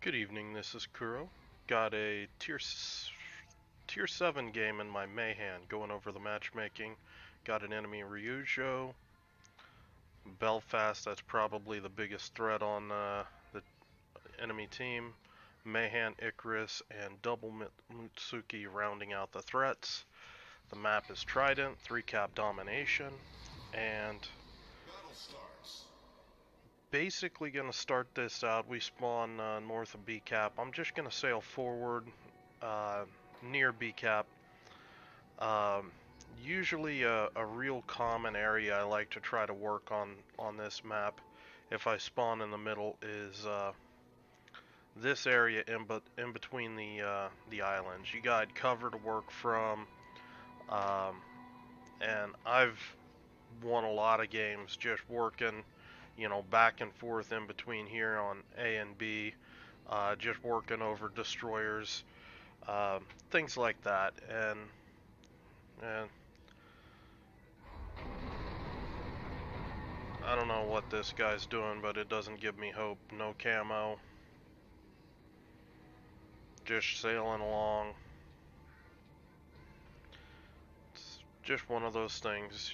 Good evening, this is Kuro. Got a tier 7 game in my Mahan, going over the matchmaking. Got an enemy Ryujo. Belfast, that's probably the biggest threat on the enemy team. Mahan, Icarus, and double Mutsuki rounding out the threats. The map is Trident, 3-cap domination, and basically gonna start this out. We spawn north of B cap. I'm just gonna sail forward near B cap. Usually a real common area I like to try to work on this map if I spawn in the middle is this area in between the islands. You got cover to work from, and I've won a lot of games just working, back and forth in between here on A and B, just working over destroyers, things like that, and I don't know what this guy's doing, but it doesn't give me hope. No camo, just sailing along. It's just one of those things.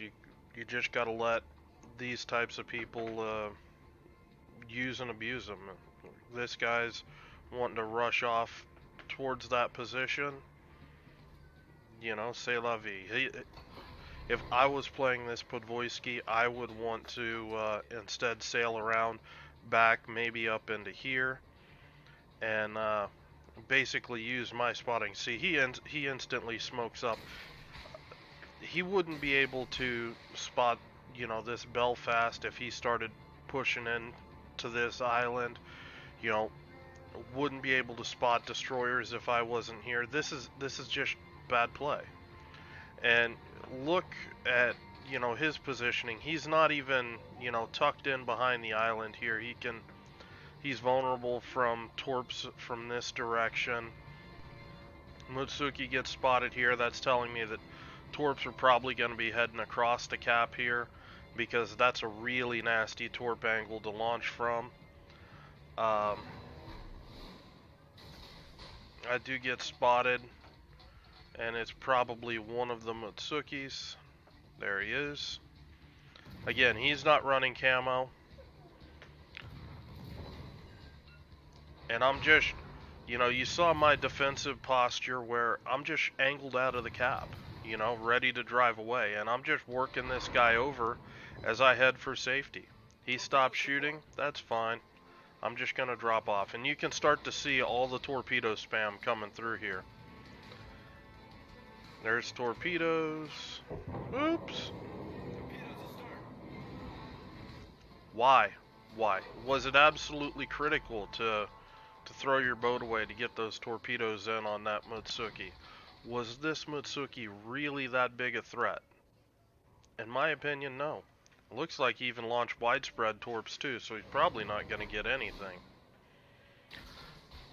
You just gotta let these types of people use and abuse them. This guy's wanting to rush off towards that position. C'est la vie. If I was playing this Podvoisky, I would want to instead sail around back, maybe up into here, and basically use my spotting. See, he instantly smokes up. He wouldn't be able to spot, this Belfast if he started pushing in to this island. Wouldn't be able to spot destroyers if I wasn't here. This is just bad play. And look at, his positioning. He's not even, tucked in behind the island here. He's vulnerable from torps from this direction. Mutsuki gets spotted here. That's telling me that torps are probably going to be heading across the cap here, because that's a really nasty torp angle to launch from. I do get spotted, and it's probably one of the Mutsukis. There he is. Again, he's not running camo. And I'm just, you saw my defensive posture where I'm just angled out of the cap, ready to drive away. And I'm just working this guy over as I head for safety. He stops shooting, that's fine. I'm just going to drop off. And you can start to see all the torpedo spam coming through here. There's torpedoes. Oops. Why? Was it absolutely critical to throw your boat away to get those torpedoes in on that Mutsuki? Was this Mutsuki really that big a threat? In my opinion, no. It looks like he even launched widespread torps too, so he's probably not going to get anything.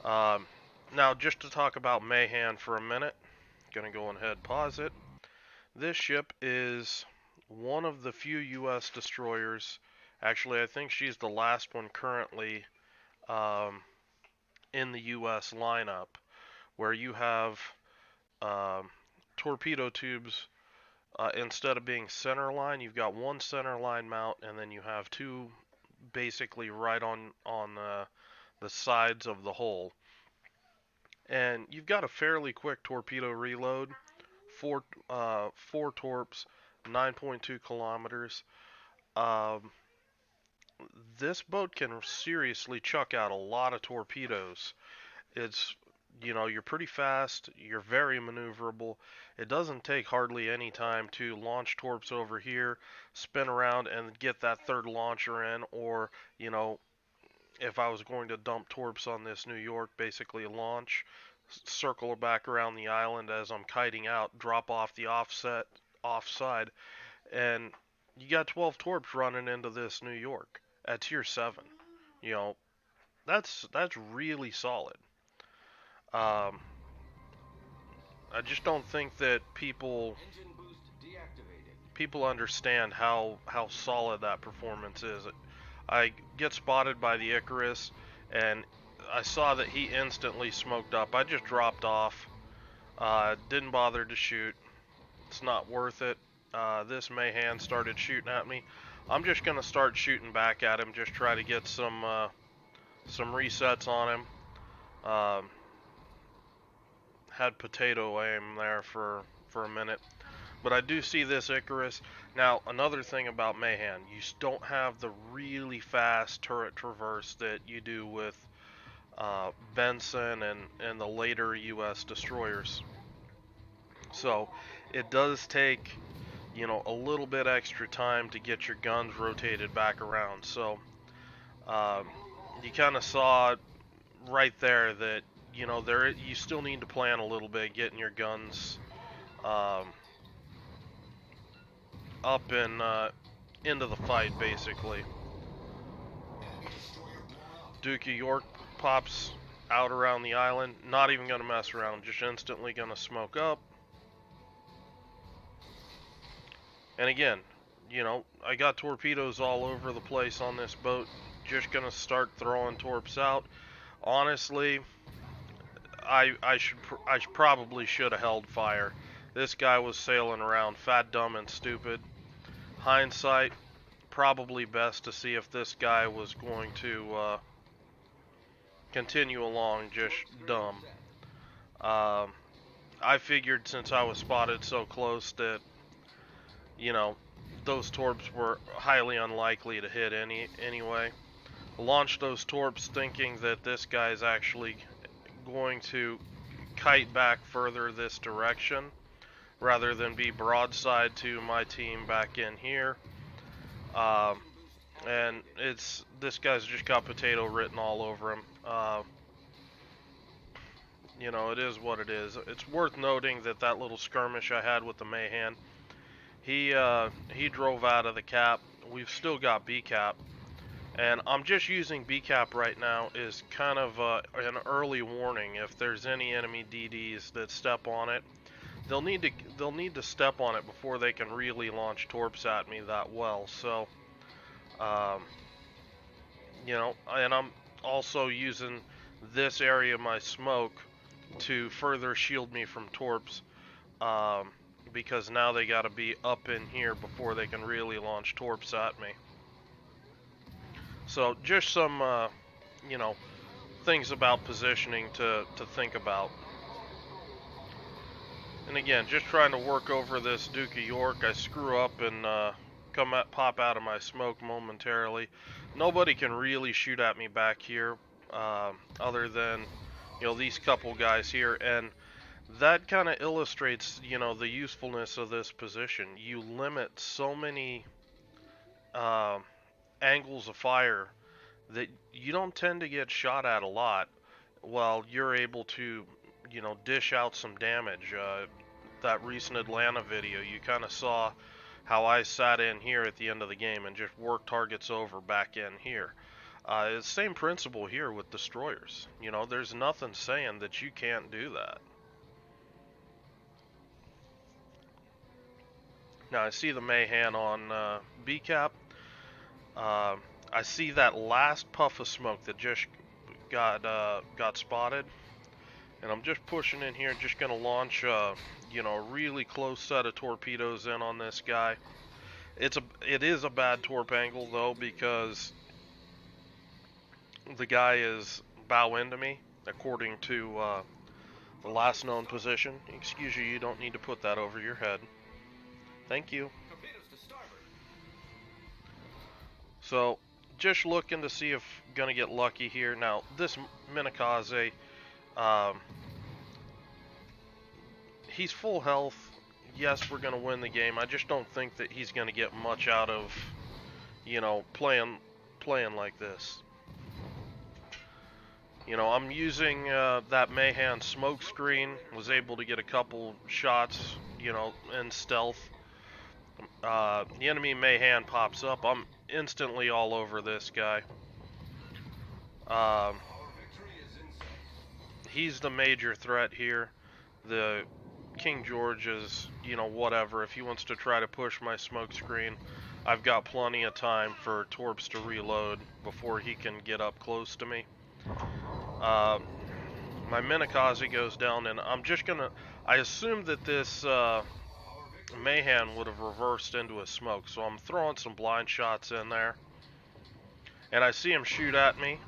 Now, just to talk about Mahan for a minute, going to go ahead pause it. This ship is one of the few U.S. destroyers. Actually, I think she's the last one currently in the U.S. lineup, where you have torpedo tubes. Instead of being center line, you've got one center line mount, and then you have two basically right on the sides of the hull. And you've got a fairly quick torpedo reload, four torps, 9.2 kilometers. This boat can seriously chuck out a lot of torpedoes. It's, you're pretty fast, you're very maneuverable. It doesn't take hardly any time to launch torps over here, spin around, and get that third launcher in, or, if I was going to dump torps on this New York, basically launch, circle back around the island as I'm kiting out, drop off the offside, and you got 12 torps running into this New York at tier 7. That's really solid. I just don't think that people understand how solid that performance is. I get spotted by the Icarus, and I saw that he instantly smoked up. I just dropped off. Didn't bother to shoot. It's not worth it. This Mahan started shooting at me. I'm just gonna start shooting back at him. Just try to get some resets on him. Had potato aim there for a minute. But I do see this Icarus. Now, another thing about Mahan, you don't have the really fast turret traverse that you do with Benson and the later US destroyers. So, it does take, you know, a little bit extra time to get your guns rotated back around. So, you kind of saw right there that, you know, you still need to plan a little bit getting your guns up and into the fight, basically. Duke of York pops out around the island. Not even going to mess around. Just instantly going to smoke up. And again, you know, I got torpedoes all over the place on this boat. Just going to start throwing torps out. Honestly, I probably should have held fire. This guy was sailing around fat, dumb, and stupid. Hindsight, probably best to see if this guy was going to continue along just dumb. I figured since I was spotted so close that, you know, those torps were highly unlikely to hit anyway. Launched those torps thinking that this guy's actually going to kite back further this direction rather than be broadside to my team back in here. And this guy's just got potato written all over him. You know, it is what it is. It's worth noting that that little skirmish I had with the Mahan, he drove out of the cap. We've still got B cap, and I'm just using B cap right now as kind of an early warning. If there's any enemy DDs that step on it, they'll need to step on it before they can really launch torps at me that well. So, you know, and I'm also using this area of my smoke to further shield me from torps, because now they got to be up in here before they can really launch torps at me. So just some, you know, things about positioning to think about. And again, just trying to work over this Duke of York. I screw up and pop out of my smoke momentarily. Nobody can really shoot at me back here, other than, you know, these couple guys here, and that kind of illustrates, you know, the usefulness of this position. You limit so many angles of fire that you don't tend to get shot at a lot, while you're able to, you know, dish out some damage. That recent Atlanta video, you kind of saw how I sat in here at the end of the game and just worked targets over back in here. It's the same principle here with destroyers. You know, there's nothing saying that you can't do that. Now I see the Mahan on B cap. I see that last puff of smoke that just got spotted, and I'm just pushing in here, just gonna launch you know, a really close set of torpedoes in on this guy. It is a bad torp angle though, because the guy is bow into me according to the last known position. Excuse you don't need to put that over your head. Thank you. So just looking to see if gonna get lucky here. Now this Minakaze, he's full health. Yes, we're gonna win the game. I just don't think that he's gonna get much out of, you know, playing like this. You know, I'm using that Mahan smoke screen. Was able to get a couple shots, you know, in stealth. The enemy Mahan pops up. I'm instantly all over this guy. He's the major threat here. The King George is, you know, whatever. If he wants to try to push my smoke screen, I've got plenty of time for torps to reload before he can get up close to me. Uh, my Minakaze goes down, and I'm just gonna. I assume that this Mahan would have reversed into a smoke, so I'm throwing some blind shots in there. And I see him shoot at me.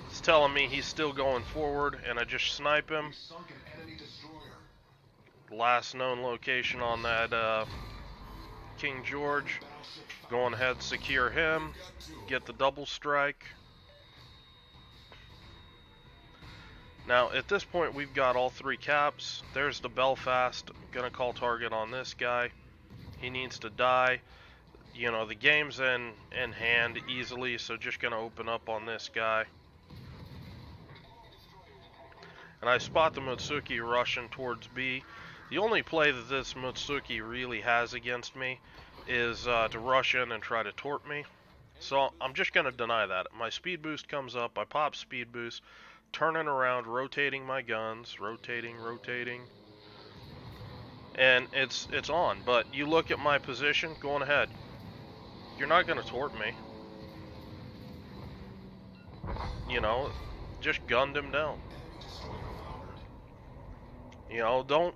It's telling me he's still going forward, and I just snipe him. Last known location on that King George. Going ahead, secure him. Get the double strike. Now, at this point, we've got all 3 caps. There's the Belfast. I'm gonna call target on this guy. He needs to die. You know, the game's in hand easily, so just gonna open up on this guy. And I spot the Mutsuki rushing towards B. The only play that this Mutsuki really has against me is to rush in and try to torp me. So I'm just gonna deny that. My speed boost comes up, I pop speed boost, turning around, rotating my guns, rotating, and it's on. But you look at my position, going ahead. You're not gonna torp me. You know, just gunned him down. You know, don't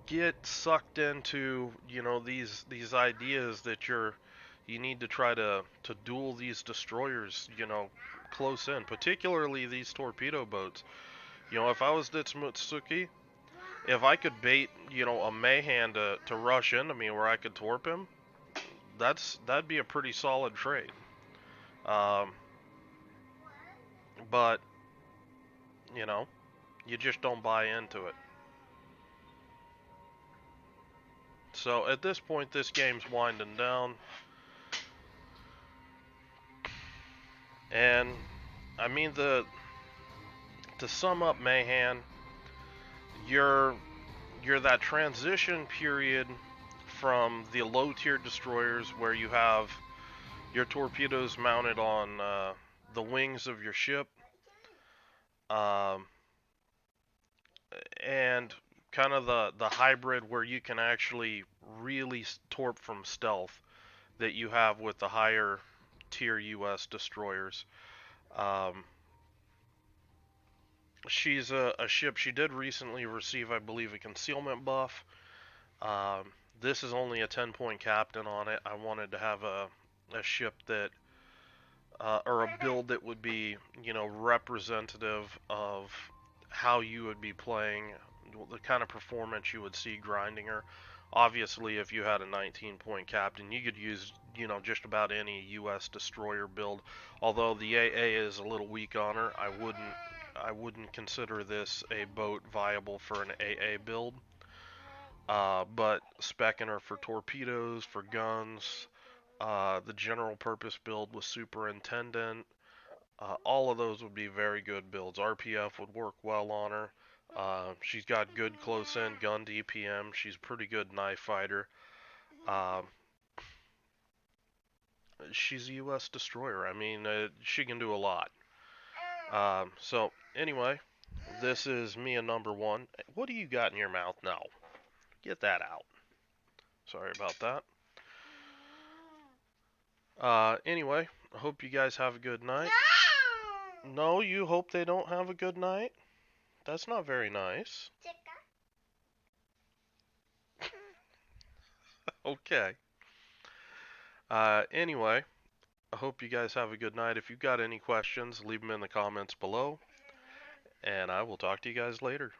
get sucked into, you know, these ideas that you need to try to duel these destroyers, you know, close in, particularly these torpedo boats. You know, if I was Mutsuki, if I could bait, you know, a Mahan to rush into me where I could torp him, that'd be a pretty solid trade. But you know, you just don't buy into it. So at this point, this game's winding down, and I mean to sum up Mahan, you're that transition period from the low tier destroyers where you have your torpedoes mounted on the wings of your ship, um, and kind of the hybrid where you can actually really torp from stealth that you have with the higher tier US destroyers. Um, she's a ship. She did recently receive, I believe, a concealment buff. This is only a 10-point captain on it. I wanted to have a ship that, or a build that would be, you know, representative of how you would be playing, the kind of performance you would see grinding her. Obviously, if you had a 19-point captain, you could use, you know, just about any US destroyer build. Although the AA is a little weak on her, I wouldn't consider this a boat viable for an AA build. But specking her for torpedoes, for guns, the general purpose build with Superintendent, all of those would be very good builds. RPF would work well on her. She's got good close-in gun DPM. She's a pretty good knife fighter. She's a U.S. destroyer. I mean, she can do a lot. So, anyway, this is Mia number 1. What do you got in your mouth now? Get that out. Sorry about that. Anyway, I hope you guys have a good night. No, you hope they don't have a good night? That's not very nice. Okay. Anyway, I hope you guys have a good night. If you've got any questions, leave them in the comments below. And I will talk to you guys later.